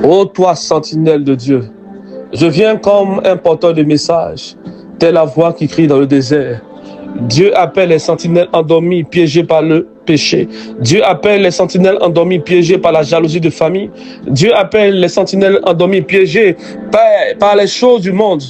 Ô toi, sentinelle de Dieu, je viens comme un porteur de message, telle la voix qui crie dans le désert. Dieu appelle les sentinelles endormies, piégées par le péché. Dieu appelle les sentinelles endormies, piégées par la jalousie de famille. Dieu appelle les sentinelles endormies, piégées par les choses du monde.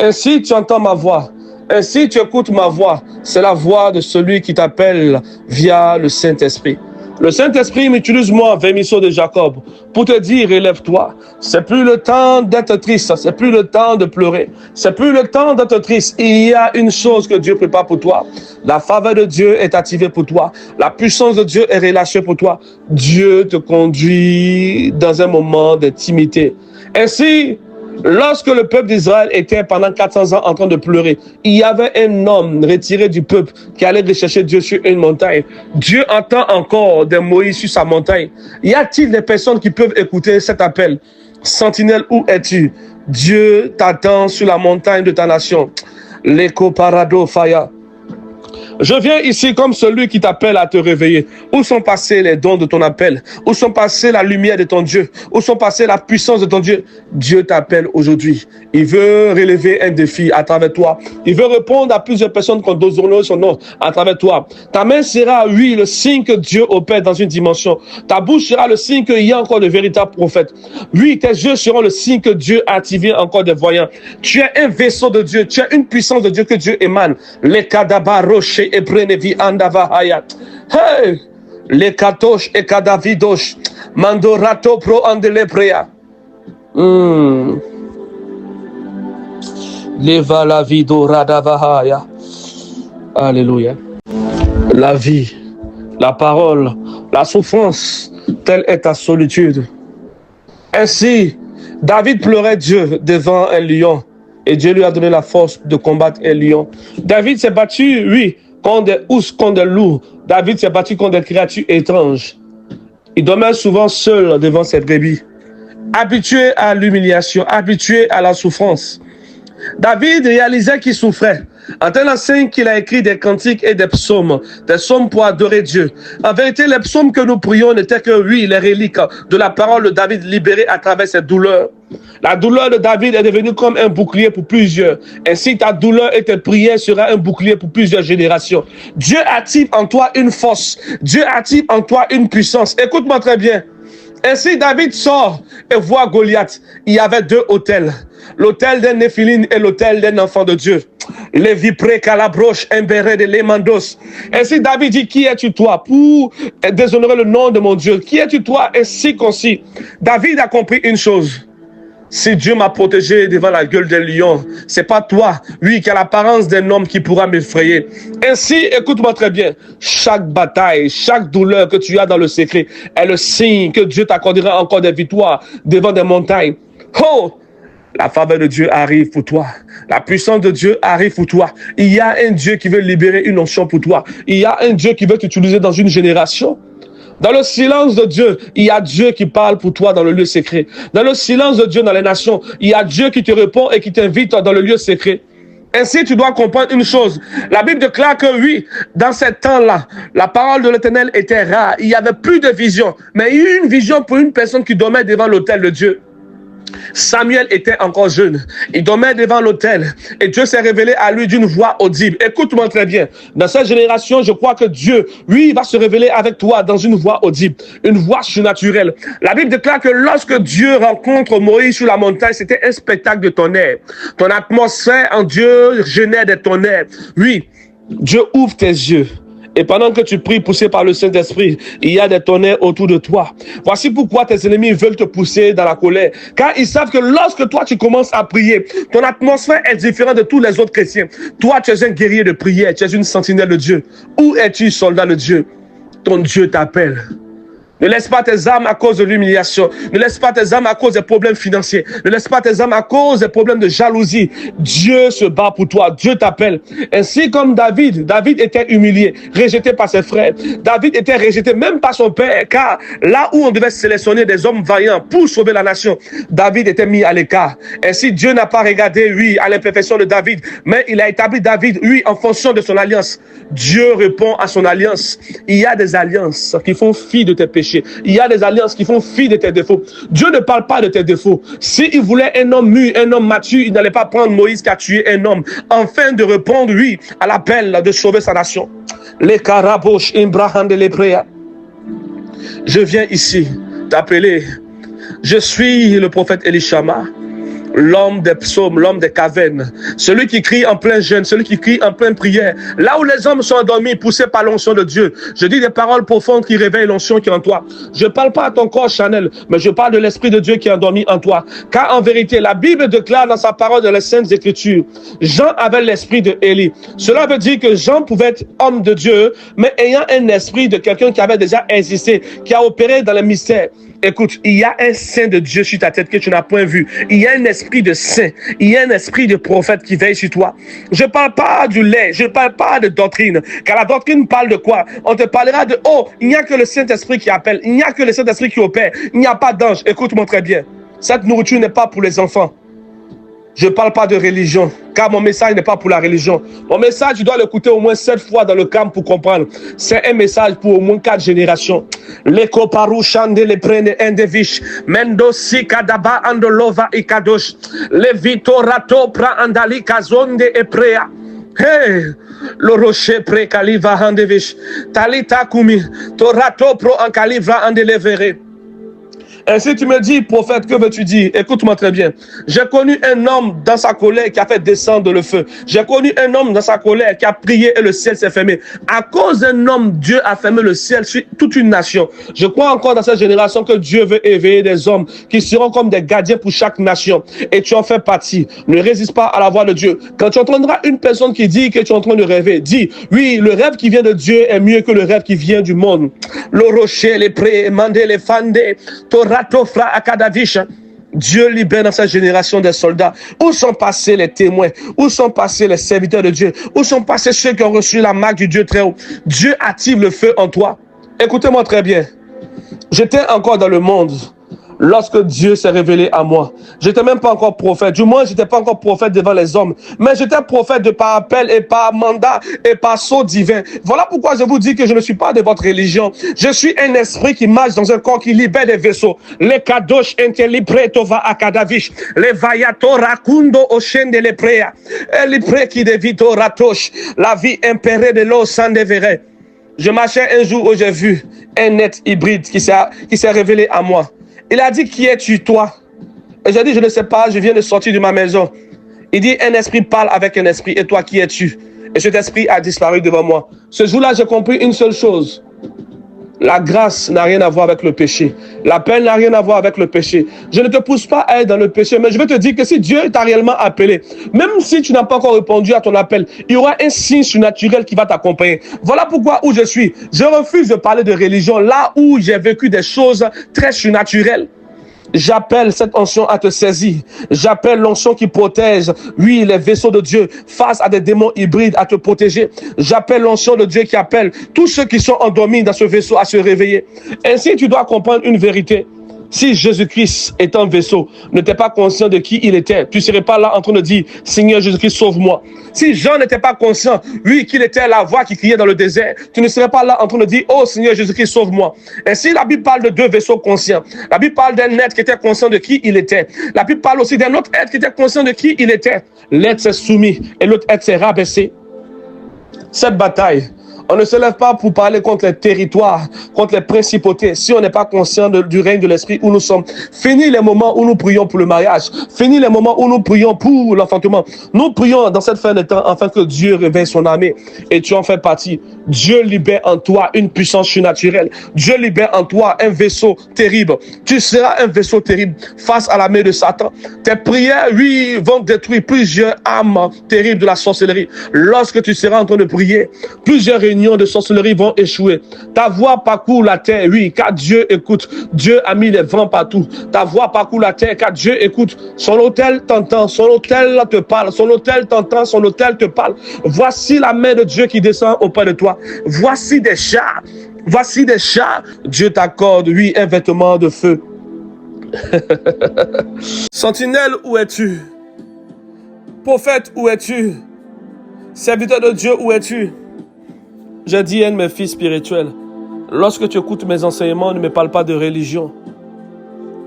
Ainsi tu entends ma voix. Ainsi tu écoutes ma voix. C'est la voix de celui qui t'appelle via le Saint-Esprit. Le Saint-Esprit m'utilise moi, vermisseau de Jacob, pour te dire, élève-toi. C'est plus le temps d'être triste, c'est plus le temps de pleurer, c'est plus le temps d'être triste. Il y a une chose que Dieu prépare pour toi. La faveur de Dieu est activée pour toi. La puissance de Dieu est relâchée pour toi. Dieu te conduit dans un moment d'intimité. Ainsi, lorsque le peuple d'Israël était pendant 400 ans en train de pleurer, il y avait un homme retiré du peuple qui allait rechercher Dieu sur une montagne. Dieu entend encore des Moïse sur sa montagne. Y a-t-il des personnes qui peuvent écouter cet appel? Sentinelle, où es-tu? Dieu t'attend sur la montagne de ta nation. L'écho parado faya. Je viens ici comme celui qui t'appelle à te réveiller. Où sont passés les dons de ton appel? Où sont passés la lumière de ton Dieu? Où sont passés la puissance de ton Dieu? Dieu t'appelle aujourd'hui. Il veut relever un défi à travers toi. Il veut répondre à plusieurs personnes qui ont donné son nom à travers toi. Ta main sera, oui, le signe que Dieu opère dans une dimension. Ta bouche sera le signe qu'il y a encore de véritables prophètes. Oui, tes yeux seront le signe que Dieu a activé encore des voyants. Tu es un vaisseau de Dieu. Tu as une puissance de Dieu que Dieu émane. Les kadabaroche et prenevi andava hayat. Hey! Les katosh et kadavidosh. Mandorato pro andeleprea. Leva la vido radavahaya. Alléluia. La vie, la parole, la souffrance, telle est ta solitude. Ainsi, David pleurait Dieu devant un lion. Et Dieu lui a donné la force de combattre un lion. David s'est battu, oui, contre des ours, contre des loups. David s'est battu contre des créatures étranges. Il dormait souvent seul devant ses brebis. Habitué à l'humiliation, habitué à la souffrance. David réalisait qu'il souffrait. En tel enseigne qu'il a écrit des cantiques et des psaumes pour adorer Dieu. En vérité, les psaumes que nous prions n'étaient que, oui, les reliques de la parole de David libérée à travers ses douleurs. La douleur de David est devenue comme un bouclier pour plusieurs. Ainsi, ta douleur et tes prières sera un bouclier pour plusieurs générations. Dieu active en toi une force. Dieu active en toi une puissance. Écoute-moi très bien. Ainsi, David sort et voit Goliath. Il y avait deux autels. L'autel d'un Néphilim et l'autel d'un enfant de Dieu. Les viprés calabroches, imbérés de l'émandos. Ainsi, David dit, qui es-tu toi pour déshonorer le nom de mon Dieu? Qui es-tu toi ainsi concis? David a compris une chose. Si Dieu m'a protégé devant la gueule des lions, c'est pas toi, lui, qui a l'apparence d'un homme qui pourra m'effrayer. Ainsi, écoute-moi très bien, chaque bataille, chaque douleur que tu as dans le secret est le signe que Dieu t'accordera encore des victoires devant des montagnes. Oh! La faveur de Dieu arrive pour toi. La puissance de Dieu arrive pour toi. Il y a un Dieu qui veut libérer une onction pour toi. Il y a un Dieu qui veut t'utiliser dans une génération. Dans le silence de Dieu, il y a Dieu qui parle pour toi dans le lieu secret. Dans le silence de Dieu dans les nations, il y a Dieu qui te répond et qui t'invite dans le lieu secret. Ainsi, tu dois comprendre une chose. La Bible déclare que oui, dans ces temps-là, la parole de l'Éternel était rare. Il n'y avait plus de vision. Mais il y a eu une vision pour une personne qui dormait devant l'autel de Dieu. Samuel était encore jeune. Il dormait devant l'autel et Dieu s'est révélé à lui d'une voix audible. Écoute-moi très bien. Dans cette génération, je crois que Dieu, lui, va se révéler avec toi dans une voix audible, une voix surnaturelle. La Bible déclare que lorsque Dieu rencontre Moïse sur la montagne, c'était un spectacle de tonnerre. Ton atmosphère en Dieu génère des tonnerres. Oui, Dieu ouvre tes yeux. Et pendant que tu pries poussé par le Saint-Esprit, il y a des tonnerres autour de toi. Voici pourquoi tes ennemis veulent te pousser dans la colère. Car ils savent que lorsque toi tu commences à prier, ton atmosphère est différente de tous les autres chrétiens. Toi, tu es un guerrier de prière, tu es une sentinelle de Dieu. Où es-tu, soldat de Dieu? Ton Dieu t'appelle. Ne laisse pas tes âmes à cause de l'humiliation. Ne laisse pas tes âmes à cause des problèmes financiers. Ne laisse pas tes âmes à cause des problèmes de jalousie. Dieu se bat pour toi. Dieu t'appelle. Ainsi comme David. David était humilié, rejeté par ses frères. David était rejeté même par son père. Car là où on devait sélectionner des hommes vaillants pour sauver la nation, David était mis à l'écart. Ainsi Dieu n'a pas regardé, oui, à l'imperfection de David, mais il a établi David, oui, en fonction de son alliance. Dieu répond à son alliance. Il y a des alliances qui font fi de tes péchés. péché. Il y a des alliances qui font fi de tes défauts. Dieu ne parle pas de tes défauts. S'il voulait un homme mûr, un homme mature, il n'allait pas prendre Moïse qui a tué un homme, afin de répondre, oui, à l'appel de sauver sa nation. Les Karabosh, Imbraham de l'Hébrée. Je viens ici t'appeler. Je suis le prophète Elishama, l'homme des psaumes, l'homme des cavernes, celui qui crie en plein jeûne, celui qui crie en pleine prière. Là où les hommes sont endormis, poussés par l'onction de Dieu, je dis des paroles profondes qui réveillent l'onction qui est en toi. Je ne parle pas à ton corps charnel, mais je parle de l'Esprit de Dieu qui est endormi en toi. Car en vérité, la Bible déclare dans sa parole de les Saintes Écritures, Jean avait l'esprit de Élie. Cela veut dire que Jean pouvait être homme de Dieu, mais ayant un esprit de quelqu'un qui avait déjà existé, qui a opéré dans les mystères. Écoute, il y a un saint de Dieu sur ta tête que tu n'as point vu. Il y a un esprit de saint. Il y a un esprit de prophète qui veille sur toi. Je ne parle pas du lait. Je ne parle pas de doctrine. Car la doctrine parle de quoi? On te parlera de, oh, il n'y a que le Saint-Esprit qui appelle. Il n'y a que le Saint-Esprit qui opère. Il n'y a pas d'ange. Écoute-moi très bien. Cette nourriture n'est pas pour les enfants. Je ne parle pas de religion, car mon message n'est pas pour la religion. Mon message, tu dois l'écouter au moins 7 fois dans le camp pour comprendre. C'est un message pour au moins 4 générations. Leko paru chande le prene endevish, mendosi kadaba andolova ikadosh, levito rato pra andali kazonde eprea. Hey, le rocher pre kaliva andevish, talita kumi, torato pro an kalivra andelevere. Ainsi tu me dis, prophète, que veux-tu dire? Écoute-moi très bien. J'ai connu un homme dans sa colère qui a fait descendre le feu. J'ai connu un homme dans sa colère qui a prié et le ciel s'est fermé. À cause d'un homme, Dieu a fermé le ciel sur toute une nation. Je crois encore dans cette génération que Dieu veut éveiller des hommes qui seront comme des gardiens pour chaque nation. Et tu en fais partie. Ne résiste pas à la voix de Dieu. Quand tu entendras une personne qui dit que tu es en train de rêver, dis, oui, le rêve qui vient de Dieu est mieux que le rêve qui vient du monde. Le rocher, les prés, mandé, les fandés, Dieu libère dans cette génération des soldats. Où sont passés les témoins? Où sont passés les serviteurs de Dieu? Où sont passés ceux qui ont reçu la marque du Dieu très haut? Dieu active le feu en toi. Écoutez-moi très bien. J'étais encore dans le monde lorsque Dieu s'est révélé à moi. J'étais même pas encore prophète. Du moins, j'étais pas encore prophète devant les hommes. Mais j'étais prophète de par appel et par mandat et par sceau divin. Voilà pourquoi je vous dis que je ne suis pas de votre religion. Je suis un esprit qui marche dans un corps qui libère des vaisseaux. Les kadosh intelipreto akadavish. Les vayato rakundo ochen de leprea. Et l'ipre qui devito ratosh. La vie impérée de l'eau sans déverrer. Je marchais un jour où j'ai vu un être hybride qui s'est révélé à moi. Il a dit, qui es-tu, toi? Et j'ai dit, je ne sais pas, je viens de sortir de ma maison. Il dit, un esprit parle avec un esprit. Et toi, qui es-tu? Et cet esprit a disparu devant moi. Ce jour-là, j'ai compris une seule chose. La grâce n'a rien à voir avec le péché. L'appel n'a rien à voir avec le péché. Je ne te pousse pas à être dans le péché, mais je veux te dire que si Dieu t'a réellement appelé, même si tu n'as pas encore répondu à ton appel, il y aura un signe surnaturel qui va t'accompagner. Voilà pourquoi où je suis. Je refuse de parler de religion là où j'ai vécu des choses très surnaturelles. J'appelle cette onction à te saisir. J'appelle l'onction qui protège, oui, les vaisseaux de Dieu face à des démons hybrides à te protéger. J'appelle l'onction de Dieu qui appelle tous ceux qui sont endormis dans ce vaisseau à se réveiller. Ainsi, tu dois comprendre une vérité. Si Jésus-Christ est un vaisseau, n'était pas conscient de qui il était, tu ne serais pas là en train de dire, Seigneur Jésus-Christ, sauve-moi. Si Jean n'était pas conscient, oui, qu'il était la voix qui criait dans le désert, tu ne serais pas là en train de dire, oh Seigneur Jésus-Christ, sauve-moi. Ainsi, la Bible parle de 2 vaisseaux conscients. La Bible parle d'un être qui était conscient de qui il était. La Bible parle aussi d'un autre être qui était conscient de qui il était. L'être s'est soumis et l'autre être s'est rabaissé. Cette bataille, on ne se lève pas pour parler contre les territoires, contre les principautés, si on n'est pas conscient du règne de l'esprit où nous sommes. Fini les moments où nous prions pour le mariage. Fini les moments où nous prions pour l'enfantement. Nous prions dans cette fin de temps afin que Dieu réveille son armée. Et tu en fais partie. Dieu libère en toi une puissance surnaturelle. Dieu libère en toi un vaisseau terrible. Tu seras un vaisseau terrible face à la main de Satan. Tes prières, oui, vont détruire plusieurs âmes terribles de la sorcellerie. Lorsque tu seras en train de prier, plusieurs réunions de sorcellerie vont échouer. Ta voix parcourt la terre, oui, car Dieu écoute. Dieu a mis les vents partout. Ta voix parcourt la terre, car Dieu écoute. Son autel t'entend, son autel te parle, son autel t'entend, son autel te parle. Voici la main de Dieu qui descend auprès de toi. Voici des chars. Voici des chars. Dieu t'accorde, oui, un vêtement de feu. Sentinelle, où es-tu? Prophète, où es-tu? Serviteur de Dieu, où es-tu? J'ai dit à un de mes fils spirituels, Lorsque tu écoutes mes enseignements, ne me parle pas de religion.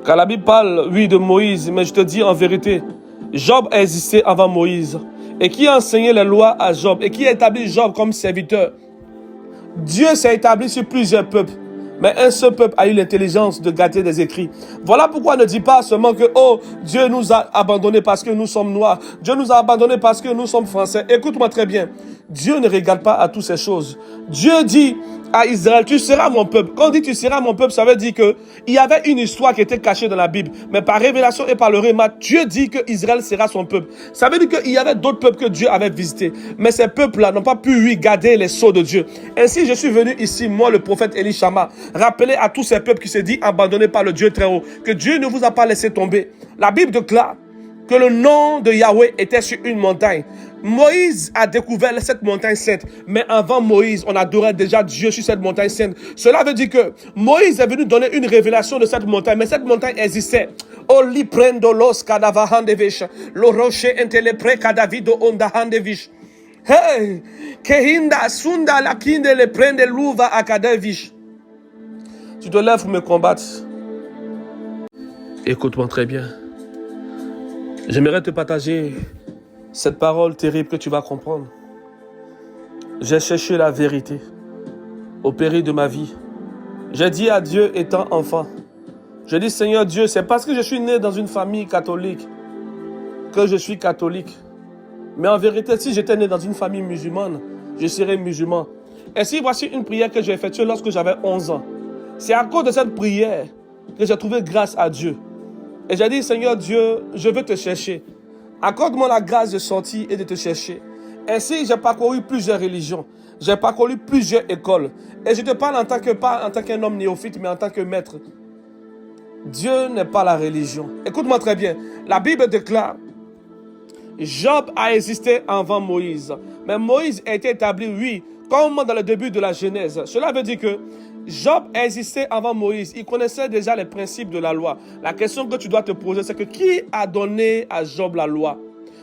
Car la Bible parle, oui, de Moïse, mais je te dis en vérité, Job a existé avant Moïse. Et qui a enseigné les lois à Job et qui a établi Job comme serviteur. Dieu s'est établi sur plusieurs peuples. Mais un seul peuple a eu l'intelligence de garder des écrits. Voilà pourquoi ne dis pas seulement que, oh, Dieu nous a abandonnés parce que nous sommes noirs. Dieu nous a abandonnés parce que nous sommes français. Écoute-moi très bien. Dieu ne regarde pas à toutes ces choses. Dieu dit à Israël, tu seras mon peuple. Quand on dit tu seras mon peuple, ça veut dire que il y avait une histoire qui était cachée dans la Bible. Mais par révélation et par le réma, Dieu dit que Israël sera son peuple. Ça veut dire qu'il y avait d'autres peuples que Dieu avait visités. Mais ces peuples-là n'ont pas pu, lui, garder les sceaux de Dieu. Ainsi, je suis venu ici, moi, le prophète Elishama, rappeler à tous ces peuples qui se disent abandonnés par le Dieu très haut, que Dieu ne vous a pas laissé tomber. La Bible déclare que le nom de Yahweh était sur une montagne. Moïse a découvert cette montagne sainte. Mais avant Moïse, on adorait déjà Dieu sur cette montagne sainte. Cela veut dire que Moïse est venu donner une révélation de cette montagne. Mais cette montagne existait. Oli prendo los cadavahandevish. Le rocher intelepre cadavido ondahandevish. Hey! Kehinda sunda la kinde le prende louva akadavish. Tu te lèves pour me combattre. Écoute-moi très bien. J'aimerais te partager cette parole terrible que tu vas comprendre. J'ai cherché la vérité au péril de ma vie. J'ai dit à Dieu étant enfant, je dis Seigneur Dieu, c'est parce que je suis né dans une famille catholique que je suis catholique. Mais en vérité, si j'étais né dans une famille musulmane, je serais musulman. Et si voici une prière que j'ai effectuée lorsque j'avais 11 ans. C'est à cause de cette prière que j'ai trouvé grâce à Dieu. Et j'ai dit, Seigneur Dieu, je veux te chercher. Accorde-moi la grâce de sortir et de te chercher. Ainsi, j'ai parcouru plusieurs religions. J'ai parcouru plusieurs écoles. Et je te parle pas en tant qu'un homme néophyte, mais en tant que maître. Dieu n'est pas la religion. Écoute-moi très bien. La Bible déclare, Job a existé avant Moïse. Mais Moïse a été établi, oui, comme dans le début de la Genèse. Cela veut dire que Job existait avant Moïse. Il connaissait déjà les principes de la loi. La question que tu dois te poser, c'est que qui a donné à Job la loi?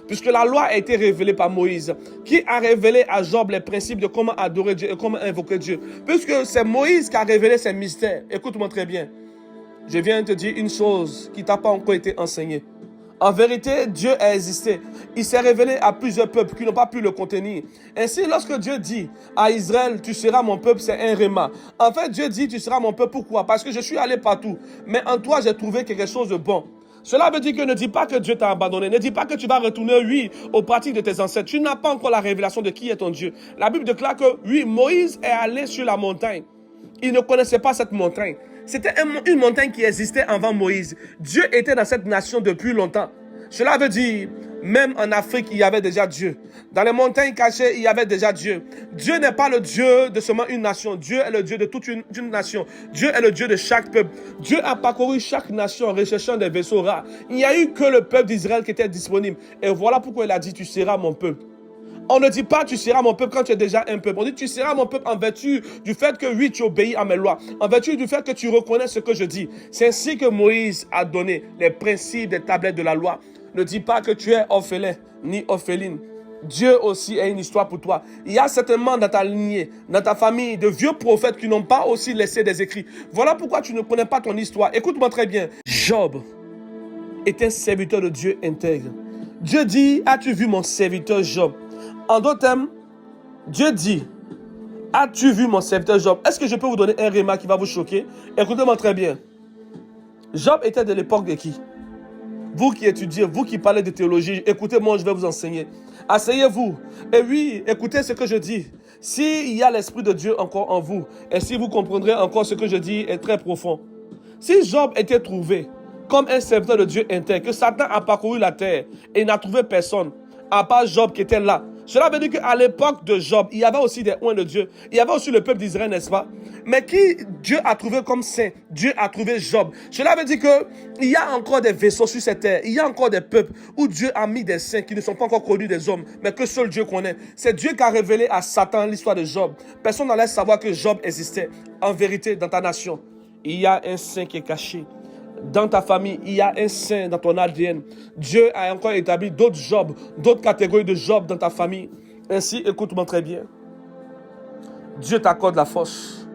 Puisque la loi a été révélée par Moïse. Qui a révélé à Job les principes de comment adorer Dieu et comment invoquer Dieu? Puisque c'est Moïse qui a révélé ces mystères. Écoute-moi très bien. Je viens de te dire une chose qui t'a pas encore été enseignée. En vérité, Dieu a existé. Il s'est révélé à plusieurs peuples qui n'ont pas pu le contenir. Ainsi, lorsque Dieu dit à Israël, tu seras mon peuple, c'est un réma. En fait, Dieu dit, tu seras mon peuple. Pourquoi? Parce que je suis allé partout. Mais en toi, j'ai trouvé quelque chose de bon. Cela veut dire que ne dis pas que Dieu t'a abandonné. Ne dis pas que tu vas retourner, oui, aux pratiques de tes ancêtres. Tu n'as pas encore la révélation de qui est ton Dieu. La Bible déclare que, oui, Moïse est allé sur la montagne. Il ne connaissait pas cette montagne. C'était une montagne qui existait avant Moïse. Dieu était dans cette nation depuis longtemps. Cela veut dire, même en Afrique, il y avait déjà Dieu. Dans les montagnes cachées, il y avait déjà Dieu. Dieu n'est pas le Dieu de seulement une nation. Dieu est le Dieu de toute une nation. Dieu est le Dieu de chaque peuple. Dieu a parcouru chaque nation en recherchant des vaisseaux rares. Il n'y a eu que le peuple d'Israël qui était disponible. Et voilà pourquoi il a dit, tu seras mon peuple. On ne dit pas tu seras mon peuple quand tu es déjà un peuple. On dit tu seras mon peuple en vertu du fait que oui, tu obéis à mes lois. En vertu du fait que tu reconnais ce que je dis. C'est ainsi que Moïse a donné les principes des tablettes de la loi. Ne dis pas que tu es orphelin ni orpheline. Dieu aussi a une histoire pour toi. Il y a certainement dans ta lignée, dans ta famille, de vieux prophètes qui n'ont pas aussi laissé des écrits. Voilà pourquoi tu ne connais pas ton histoire. Écoute-moi très bien. Job est un serviteur de Dieu intègre. Dieu dit, as-tu vu mon serviteur Job? En d'autres termes, Dieu dit, as-tu vu mon serviteur Job? Est-ce que je peux vous donner un réma qui va vous choquer? Écoutez-moi très bien. Job était de l'époque de qui? Vous qui étudiez, vous qui parlez de théologie, écoutez-moi, je vais vous enseigner. Asseyez-vous. Et oui, écoutez ce que je dis. S'il y a l'Esprit de Dieu encore en vous, et si vous comprendrez encore ce que je dis est très profond. Si Job était trouvé comme un serviteur de Dieu intègre, que Satan a parcouru la terre et n'a trouvé personne, à part Job qui était là. Cela veut dire qu'à l'époque de Job, il y avait aussi des oins de Dieu. Il y avait aussi le peuple d'Israël, n'est-ce pas? Mais qui Dieu a trouvé comme saint? Dieu a trouvé Job. Cela veut dire qu'il y a encore des vaisseaux sur cette terre. Il y a encore des peuples où Dieu a mis des saints qui ne sont pas encore connus des hommes, mais que seul Dieu connaît. C'est Dieu qui a révélé à Satan l'histoire de Job. Personne n'allait savoir que Job existait. En vérité, dans ta nation, il y a un saint qui est caché. Dans ta famille, il y a un saint dans ton ADN. Dieu a encore établi d'autres Job, d'autres catégories de Job dans ta famille. Ainsi, écoute-moi très bien. Dieu t'accorde la force.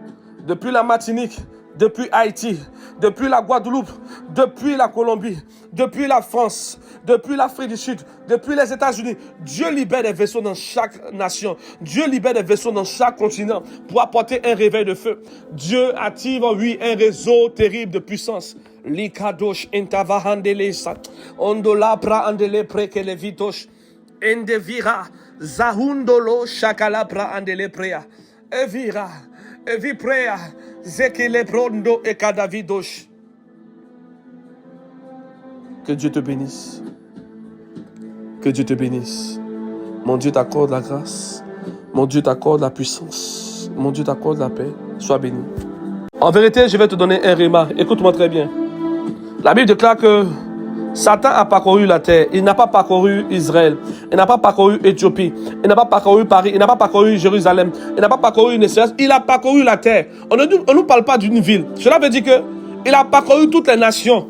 depuis la Martinique, depuis Haïti, depuis la Guadeloupe, depuis la Colombie, depuis la France, depuis l'Afrique du Sud, depuis les États-Unis. Dieu libère des vaisseaux dans chaque nation. Dieu libère des vaisseaux dans chaque continent pour apporter un réveil de feu. Dieu active en lui un réseau terrible de puissance. Likadosh intavahandelesa, ondola pra andele prekele vitosh, endevira, zahundolo shakala pra andele prea, evira, evi prea, zekele prondo e kadavidosh. Que Dieu te bénisse. Que Dieu te bénisse. Mon Dieu t'accorde la grâce. Mon Dieu t'accorde la puissance. Mon Dieu t'accorde la paix. Sois béni. En vérité, je vais te donner un rhéma. Écoute-moi très bien. La Bible déclare que Satan a parcouru la terre. Il n'a pas parcouru Israël. Il n'a pas parcouru Éthiopie. Il n'a pas parcouru Paris. Il n'a pas parcouru Jérusalem. Il n'a pas parcouru une espèce. Il a parcouru la terre. On ne nous parle pas d'une ville. Cela veut dire qu'il a parcouru toutes les nations.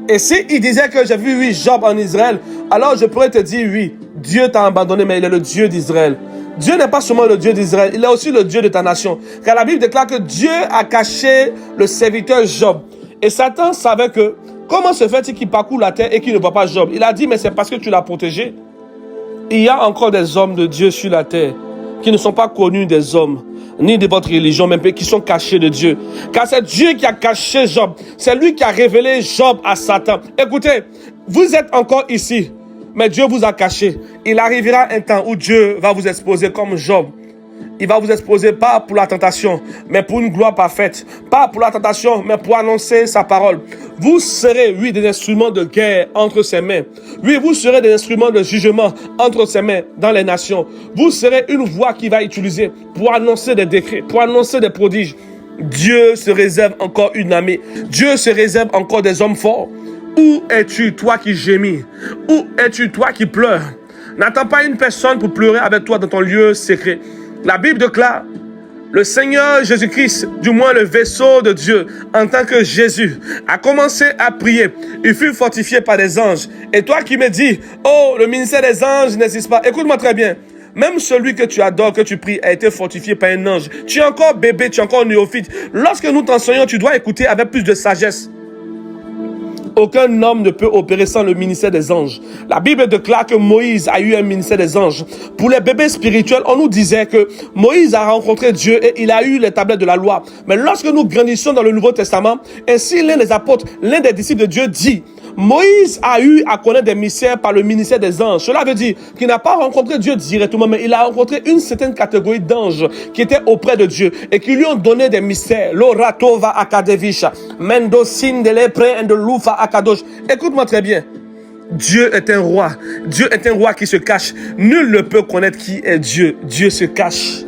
Et s'il disait que j'ai vu, oui, Job en Israël, alors je pourrais te dire, oui, Dieu t'a abandonné, mais il est le Dieu d'Israël. Dieu n'est pas seulement le Dieu d'Israël, il est aussi le Dieu de ta nation. Car la Bible déclare que Dieu a caché le serviteur Job. Et Satan savait que, comment se fait-il qu'il parcourt la terre et qu'il ne voit pas Job? Il a dit, mais c'est parce que tu l'as protégé. Il y a encore des hommes de Dieu sur la terre qui ne sont pas connus des hommes, ni de votre religion, même qui sont cachés de Dieu. Car c'est Dieu qui a caché Job. C'est lui qui a révélé Job à Satan. Écoutez, vous êtes encore ici, mais Dieu vous a caché. Il arrivera un temps où Dieu va vous exposer comme Job. Il va vous exposer pas pour la tentation, mais pour une gloire parfaite. Pas pour la tentation, mais pour annoncer sa parole. Vous serez, oui, des instruments de guerre entre ses mains. Oui, vous serez des instruments de jugement entre ses mains dans les nations. Vous serez une voix qu'il va utiliser pour annoncer des décrets, pour annoncer des prodiges. Dieu se réserve encore une armée. Dieu se réserve encore des hommes forts. Où es-tu, toi qui gémis? Où es-tu, toi qui pleures? N'attends pas une personne pour pleurer avec toi dans ton lieu secret. La Bible déclare, le Seigneur Jésus-Christ, du moins le vaisseau de Dieu, en tant que Jésus, a commencé à prier. Il fut fortifié par des anges. Et toi qui me dis, oh, le ministère des anges n'existe pas. Écoute-moi très bien. Même celui que tu adores, que tu pries, a été fortifié par un ange. Tu es encore bébé, tu es encore néophyte. Lorsque nous t'enseignons, tu dois écouter avec plus de sagesse. Aucun homme ne peut opérer sans le ministère des anges. La Bible déclare que Moïse a eu un ministère des anges. Pour les bébés spirituels, on nous disait que Moïse a rencontré Dieu et il a eu les tablettes de la loi. Mais lorsque nous grandissons dans le Nouveau Testament, ainsi l'un des apôtres, l'un des disciples de Dieu dit, Moïse a eu à connaître des mystères par le ministère des anges. Cela veut dire qu'il n'a pas rencontré Dieu directement, mais il a rencontré une certaine catégorie d'anges qui étaient auprès de Dieu et qui lui ont donné des mystères. L'oratova akadevisha, mendosin de lepre and de lufa akadosh. Écoute-moi très bien. Dieu est un roi. Dieu est un roi qui se cache. Nul ne peut connaître qui est Dieu. Dieu se cache.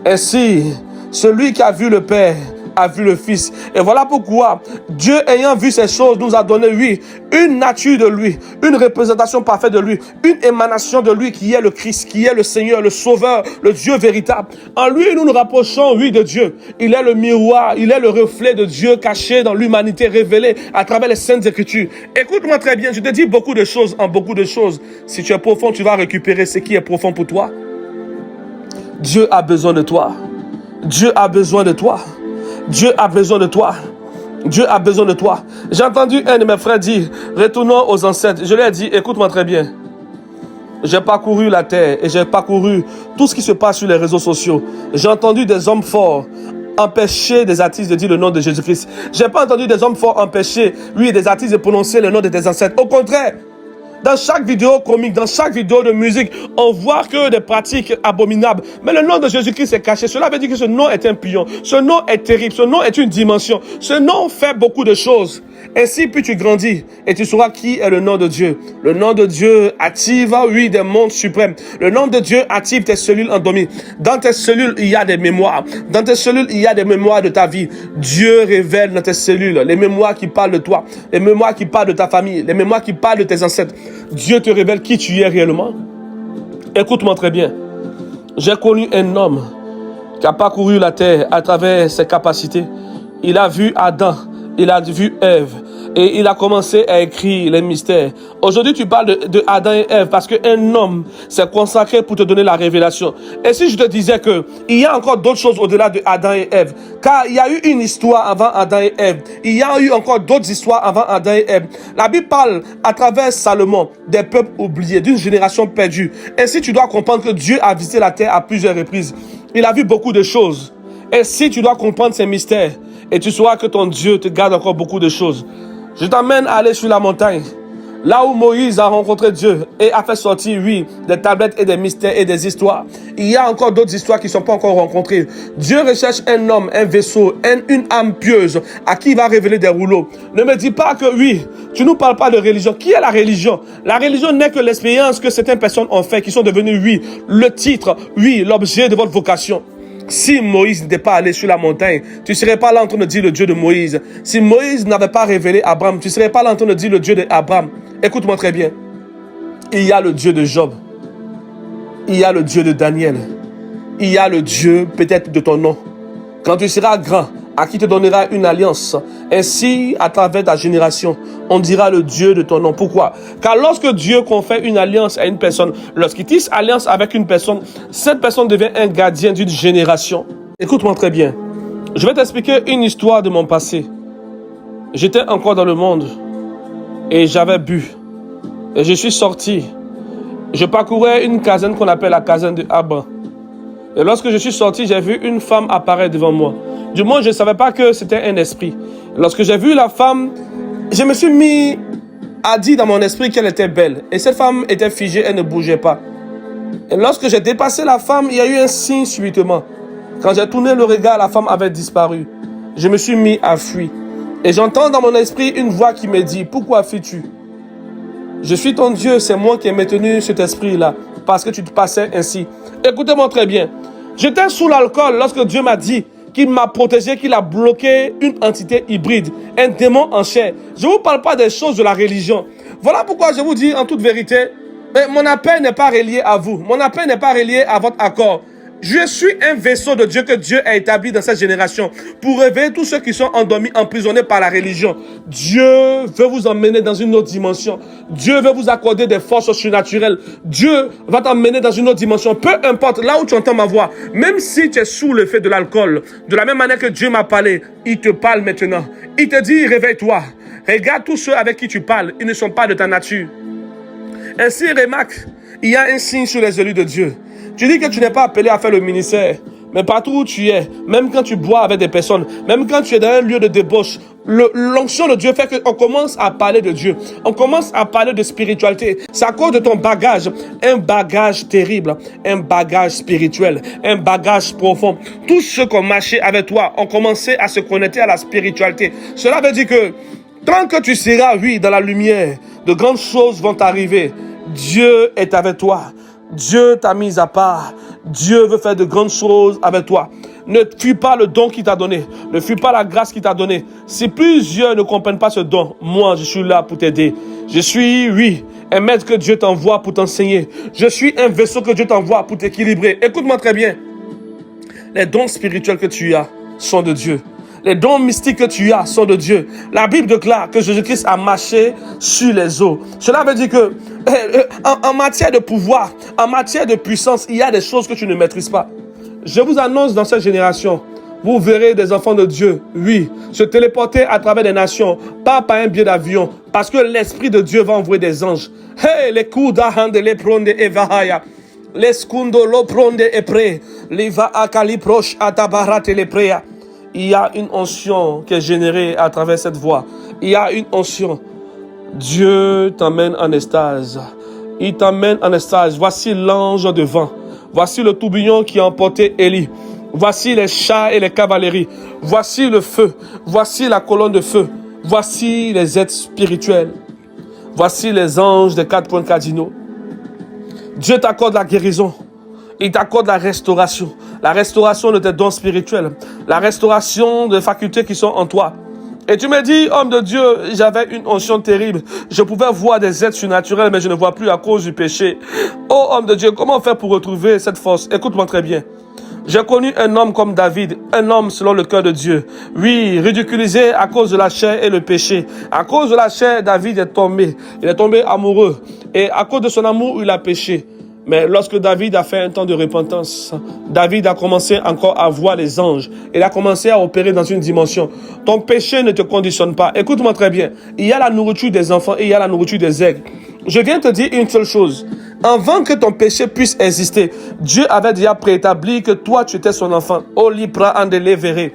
Ainsi, celui qui a vu le Père a vu le Fils. Et voilà pourquoi Dieu, ayant vu ces choses, nous a donné, oui, une nature de lui, une représentation parfaite de lui, une émanation de lui qui est le Christ, qui est le Seigneur, le Sauveur, le Dieu véritable. En lui, nous nous rapprochons, oui, de Dieu. Il est le miroir, il est le reflet de Dieu caché dans l'humanité, révélé à travers les Saintes Écritures. Écoute-moi très bien, je te dis beaucoup de choses en beaucoup de choses. Si tu es profond, tu vas récupérer ce qui est profond pour toi. Dieu a besoin de toi. Dieu a besoin de toi. Dieu a besoin de toi. Dieu a besoin de toi. J'ai entendu un de mes frères dire, retournons aux ancêtres. Je lui ai dit, écoute-moi très bien. J'ai parcouru la terre et j'ai parcouru tout ce qui se passe sur les réseaux sociaux. J'ai entendu des hommes forts empêcher des artistes de dire le nom de Jésus-Christ. J'ai pas entendu des hommes forts empêcher, oui, des artistes de prononcer le nom de tes ancêtres. Au contraire, dans chaque vidéo comique, dans chaque vidéo de musique, on voit que des pratiques abominables. Mais le nom de Jésus-Christ est caché. Cela veut dire que ce nom est un pion. Ce nom est terrible. Ce nom est une dimension. Ce nom fait beaucoup de choses. Ainsi, puis tu grandis et tu sauras qui est le nom de Dieu. Le nom de Dieu active, oui, des mondes suprêmes. Le nom de Dieu active tes cellules endormies. Dans tes cellules, il y a des mémoires. Dans tes cellules, il y a des mémoires de ta vie. Dieu révèle dans tes cellules les mémoires qui parlent de toi, les mémoires qui parlent de ta famille, les mémoires qui parlent de tes ancêtres. Dieu te révèle qui tu es réellement. Écoute-moi très bien. J'ai connu un homme qui a parcouru la terre à travers ses capacités. Il a vu Adam. Il a vu Ève. Et il a commencé à écrire les mystères. Aujourd'hui, tu parles de Adam et Ève parce qu'un homme s'est consacré pour te donner la révélation. Et si je te disais que il y a encore d'autres choses au-delà de Adam et Ève, car il y a eu une histoire avant Adam et Ève, il y a eu encore d'autres histoires avant Adam et Ève. La Bible parle à travers Salomon des peuples oubliés, d'une génération perdue. Ainsi, tu dois comprendre que Dieu a visité la terre à plusieurs reprises. Il a vu beaucoup de choses. Et si tu dois comprendre ces mystères, et tu sauras que ton Dieu te garde encore beaucoup de choses. Je t'emmène à aller sur la montagne, là où Moïse a rencontré Dieu et a fait sortir, oui, des tablettes et des mystères et des histoires. Il y a encore d'autres histoires qui ne sont pas encore rencontrées. Dieu recherche un homme, un vaisseau, une âme pieuse à qui il va révéler des rouleaux. Ne me dis pas que, oui, tu ne nous parles pas de religion. Qui est la religion? La religion n'est que l'expérience que certaines personnes ont fait, qui sont devenues, oui, le titre, oui, l'objet de votre vocation. Si Moïse n'était pas allé sur la montagne, tu ne serais pas là en train de dire le Dieu de Moïse. Si Moïse n'avait pas révélé Abraham, tu ne serais pas là en train de dire le Dieu d'Abraham. Écoute-moi très bien. Il y a le Dieu de Job. Il y a le Dieu de Daniel. Il y a le Dieu peut-être de ton nom. Quand tu seras grand, à qui te donnera une alliance. Ainsi, à travers ta génération, on dira le Dieu de ton nom. Pourquoi? Car lorsque Dieu confère une alliance à une personne, lorsqu'il tisse alliance avec une personne, cette personne devient un gardien d'une génération. Écoute-moi très bien. Je vais t'expliquer une histoire de mon passé. J'étais encore dans le monde et j'avais bu. Et je suis sorti. Je parcourais une caserne qu'on appelle la caserne de Abba. Et lorsque je suis sorti, j'ai vu une femme apparaître devant moi. Du moins, je ne savais pas que c'était un esprit. Lorsque j'ai vu la femme, je me suis mis à dire dans mon esprit qu'elle était belle. Et cette femme était figée, elle ne bougeait pas. Et lorsque j'ai dépassé la femme, il y a eu un signe subitement. Quand j'ai tourné le regard, la femme avait disparu. Je me suis mis à fuir. Et j'entends dans mon esprit une voix qui me dit, pourquoi fuis-tu? Je suis ton Dieu, c'est moi qui ai maintenu cet esprit-là, parce que tu te passais ainsi. Écoutez-moi très bien. J'étais sous l'alcool lorsque Dieu m'a dit qu'il m'a protégé, qu'il a bloqué une entité hybride, un démon en chair. Je ne vous parle pas des choses de la religion. Voilà pourquoi je vous dis en toute vérité, mais mon appel n'est pas relié à vous. Mon appel n'est pas relié à votre accord. Je suis un vaisseau de Dieu que Dieu a établi dans cette génération pour réveiller tous ceux qui sont endormis, emprisonnés par la religion. Dieu veut vous emmener dans une autre dimension. Dieu veut vous accorder des forces surnaturelles. Dieu va t'emmener dans une autre dimension. Peu importe là où tu entends ma voix, même si tu es sous le fait de l'alcool, de la même manière que Dieu m'a parlé, il te parle maintenant. Il te dit, réveille-toi. Regarde tous ceux avec qui tu parles, ils ne sont pas de ta nature. Ainsi, remarque, il y a un signe sur les élus de Dieu. Tu dis que tu n'es pas appelé à faire le ministère, mais partout où tu es, même quand tu bois avec des personnes, même quand tu es dans un lieu de débauche, l'onction de Dieu fait qu'on commence à parler de Dieu. On commence à parler de spiritualité. C'est à cause de ton bagage, un bagage terrible, un bagage spirituel, un bagage profond. Tous ceux qui ont marché avec toi ont commencé à se connecter à la spiritualité. Cela veut dire que tant que tu seras, oui, dans la lumière, de grandes choses vont t'arriver. Dieu est avec toi. Dieu t'a mis à part. Dieu veut faire de grandes choses avec toi. Ne fuis pas le don qu'il t'a donné. Ne fuis pas la grâce qu'il t'a donnée. Si plusieurs ne comprennent pas ce don, moi, je suis là pour t'aider. Je suis, oui, un maître que Dieu t'envoie pour t'enseigner. Je suis un vaisseau que Dieu t'envoie pour t'équilibrer. Écoute-moi très bien. Les dons spirituels que tu as sont de Dieu. Les dons mystiques que tu as sont de Dieu. La Bible déclare que Jésus-Christ a marché sur les eaux. Cela veut dire que en matière de pouvoir, en matière de puissance, il y a des choses que tu ne maîtrises pas. Je vous annonce dans cette génération, vous verrez des enfants de Dieu, oui, se téléporter à travers des nations, pas par un billet d'avion, parce que l'Esprit de Dieu va envoyer des anges. Hey, les kuda hande les pronde evahaya. Les skundo lo pronde epre. Les va akali proche atabarate les prea. Il y a une onction qui est générée à travers cette voix. Il y a une onction. Dieu t'emmène en extase. Il t'emmène en extase. Voici l'ange devant. Voici le tourbillon qui a emporté Élie. Voici les chars et les cavaleries. Voici le feu. Voici la colonne de feu. Voici les êtres spirituels. Voici les anges des 4 points cardinaux. Dieu t'accorde la guérison. Il t'accorde la restauration de tes dons spirituels, la restauration des facultés qui sont en toi. Et tu me dis, homme de Dieu, j'avais une onction terrible. Je pouvais voir des êtres surnaturels, mais je ne vois plus à cause du péché. Oh, homme de Dieu, comment faire pour retrouver cette force? Écoute-moi très bien. J'ai connu un homme comme David, un homme selon le cœur de Dieu. Oui, ridiculisé à cause de la chair et le péché. À cause de la chair, David est tombé. Il est tombé amoureux. Et à cause de son amour, il a péché. Mais lorsque David a fait un temps de repentance, David a commencé encore à voir les anges. Il a commencé à opérer dans une dimension. Ton péché ne te conditionne pas. Écoute-moi très bien. Il y a la nourriture des enfants et il y a la nourriture des aigles. Je viens te dire une seule chose. Avant que ton péché puisse exister, Dieu avait déjà préétabli que toi, tu étais son enfant. Oh, Lipra Andele Verre.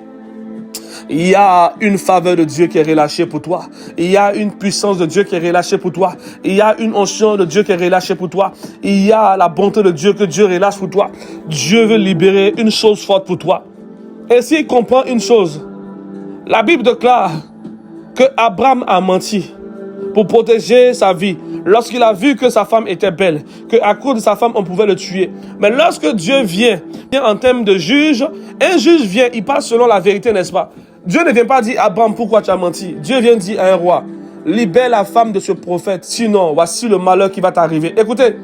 Il y a une faveur de Dieu qui est relâchée pour toi. Il y a une puissance de Dieu qui est relâchée pour toi. Il y a une onction de Dieu qui est relâchée pour toi. Il y a la bonté de Dieu que Dieu relâche pour toi. Dieu veut libérer une chose forte pour toi. Et s'il comprend une chose, la Bible déclare que Abraham a menti pour protéger sa vie. Lorsqu'il a vu que sa femme était belle, qu'à cause de sa femme, on pouvait le tuer. Mais lorsque Dieu vient en termes de juge, un juge vient, il passe selon la vérité, n'est-ce pas? Dieu ne vient pas dire, Abraham, pourquoi tu as menti? Dieu vient dire à un roi, libère la femme de ce prophète, sinon, voici le malheur qui va t'arriver. Écoutez,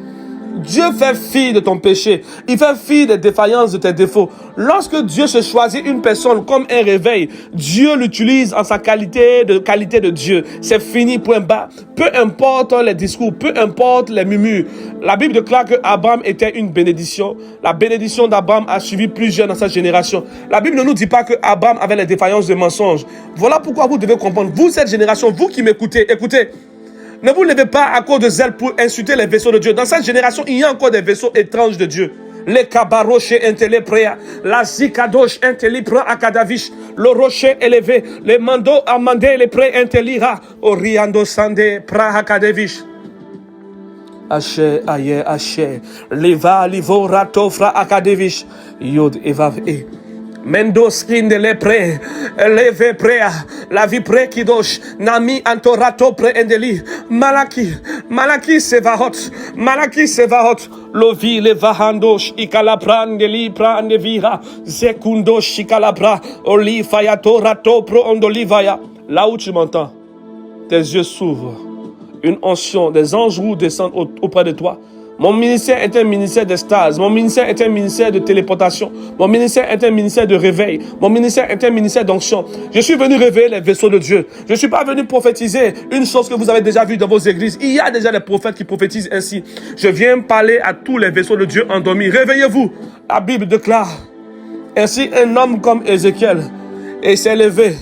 Dieu fait fi de ton péché. Il fait fi des défaillances de tes défauts. Lorsque Dieu se choisit une personne comme un réveil, Dieu l'utilise en sa qualité de Dieu. C'est fini, point bas. Peu importe les discours, peu importe les murmures. La Bible déclare que Abraham était une bénédiction. La bénédiction d'Abraham a suivi plusieurs dans sa génération. La Bible ne nous dit pas que Abraham avait les défaillances de mensonges. Voilà pourquoi vous devez comprendre. Vous, cette génération, vous qui m'écoutez, écoutez. Ne vous levez pas à cause de zèle pour insulter les vaisseaux de Dieu. Dans cette génération, il y a encore des vaisseaux étranges de Dieu. Les kabaroche inteléprea, la zikadosh intelipra akadavish, le rocher élevé, les mando amandé les pré intelira, oriando sande pra akadevish. Haché, aye, haché, liva, livo, rato, fra akadevish, yod evav e. Mendos in de lepre, leve prea, la vie pre kidosh, nami antorato pre endeli, malaki sevahot, lovi le vahandosh, ikalapran de li pran de vira, zekundosh ikalapra, oli fayato rato pro ondolivaya. Là où tu m'entends, tes yeux s'ouvrent, une onction, des anges roux descendent auprès de toi. Mon ministère est un ministère d'extase. Mon ministère est un ministère de téléportation. Mon ministère est un ministère de réveil. Mon ministère est un ministère d'onction. Je suis venu réveiller les vaisseaux de Dieu. Je ne suis pas venu prophétiser une chose que vous avez déjà vue dans vos églises. Il y a déjà des prophètes qui prophétisent ainsi. Je viens parler à tous les vaisseaux de Dieu endormis. Réveillez-vous. La Bible déclare. Ainsi, un homme comme Ézéchiel s'est levé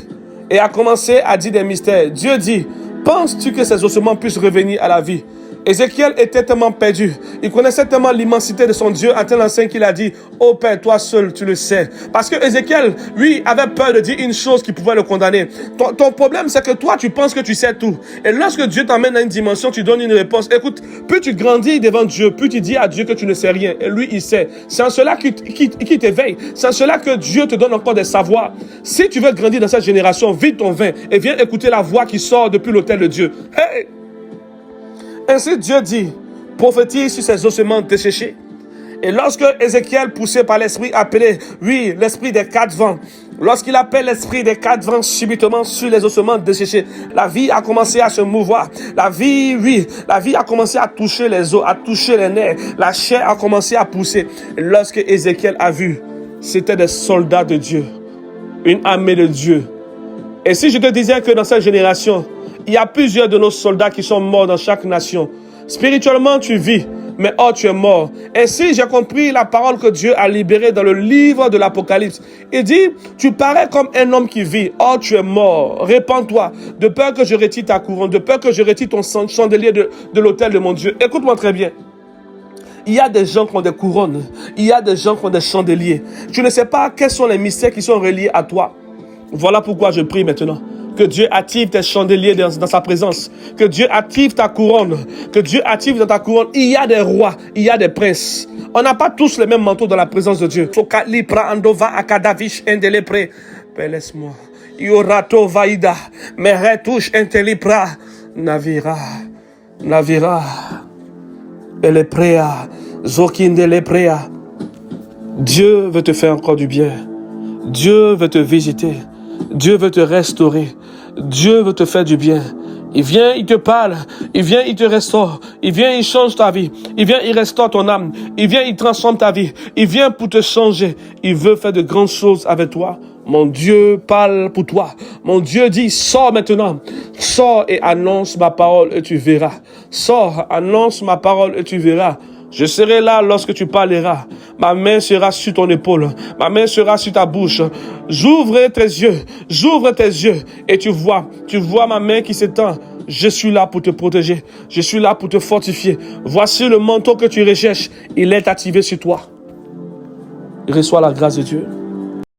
et a commencé à dire des mystères. Dieu dit, penses-tu que ces ossements puissent revenir à la vie? Ézéchiel était tellement perdu. Il connaissait tellement l'immensité de son Dieu à tel enseigne qu'il a dit, ô Père, toi seul, tu le sais. Parce que Ézéchiel, lui, avait peur de dire une chose qui pouvait le condamner. Ton problème, c'est que toi, tu penses que tu sais tout. Et lorsque Dieu t'emmène à une dimension, tu donnes une réponse. Écoute, plus tu grandis devant Dieu, plus tu dis à Dieu que tu ne sais rien. Et lui, il sait. C'est en cela qui t'éveille. C'est en cela que Dieu te donne encore des savoirs. Si tu veux grandir dans cette génération, vide ton vin et viens écouter la voix qui sort depuis l'autel de Dieu. Hey! Ainsi Dieu dit, prophétise sur ces ossements desséchés. Et lorsque Ézéchiel, poussé par l'esprit, appelé, oui, l'esprit des quatre vents, lorsqu'il appelle l'esprit des quatre vents subitement sur les ossements desséchés, la vie a commencé à se mouvoir. La vie a commencé à toucher les os, à toucher les nerfs. La chair a commencé à pousser. Et lorsque Ézéchiel a vu, c'était des soldats de Dieu, une armée de Dieu. Et si je te disais que dans cette génération, il y a plusieurs de nos soldats qui sont morts dans chaque nation. Spirituellement, tu vis, mais tu es mort. Ainsi, j'ai compris la parole que Dieu a libérée dans le livre de l'Apocalypse. Il dit, tu parais comme un homme qui vit. Tu es mort. Répands-toi, de peur que je retire ta couronne, de peur que je retire ton chandelier de l'autel de mon Dieu. Écoute-moi très bien. Il y a des gens qui ont des couronnes. Il y a des gens qui ont des chandeliers. Tu ne sais pas quels sont les mystères qui sont reliés à toi. Voilà pourquoi je prie maintenant. Que Dieu active tes chandeliers dans sa présence. Que Dieu active ta couronne. Que Dieu active dans ta couronne. Il y a des rois. Il y a des princes. On n'a pas tous le même manteau dans la présence de Dieu. Laisse-moi. Yorato vaïda. Mais retouche intelipra. Navira. Eleprea. Zokinde leprea. Dieu veut te faire encore du bien. Dieu veut te visiter. Dieu veut te restaurer. Dieu veut te faire du bien. Il vient, il te parle. Il vient, il te restaure. Il vient, il change ta vie. Il vient, il restaure ton âme. Il vient, il transforme ta vie. Il vient pour te changer. Il veut faire de grandes choses avec toi. Mon Dieu parle pour toi. Mon Dieu dit, sors maintenant. Sors et annonce ma parole et tu verras. Sors, annonce ma parole et tu verras. Je serai là lorsque tu parleras. Ma main sera sur ton épaule. Ma main sera sur ta bouche. J'ouvre tes yeux et tu vois ma main qui s'étend. Je suis là pour te protéger. Je suis là pour te fortifier. Voici le manteau que tu recherches. Il est activé sur toi. Reçois la grâce de Dieu.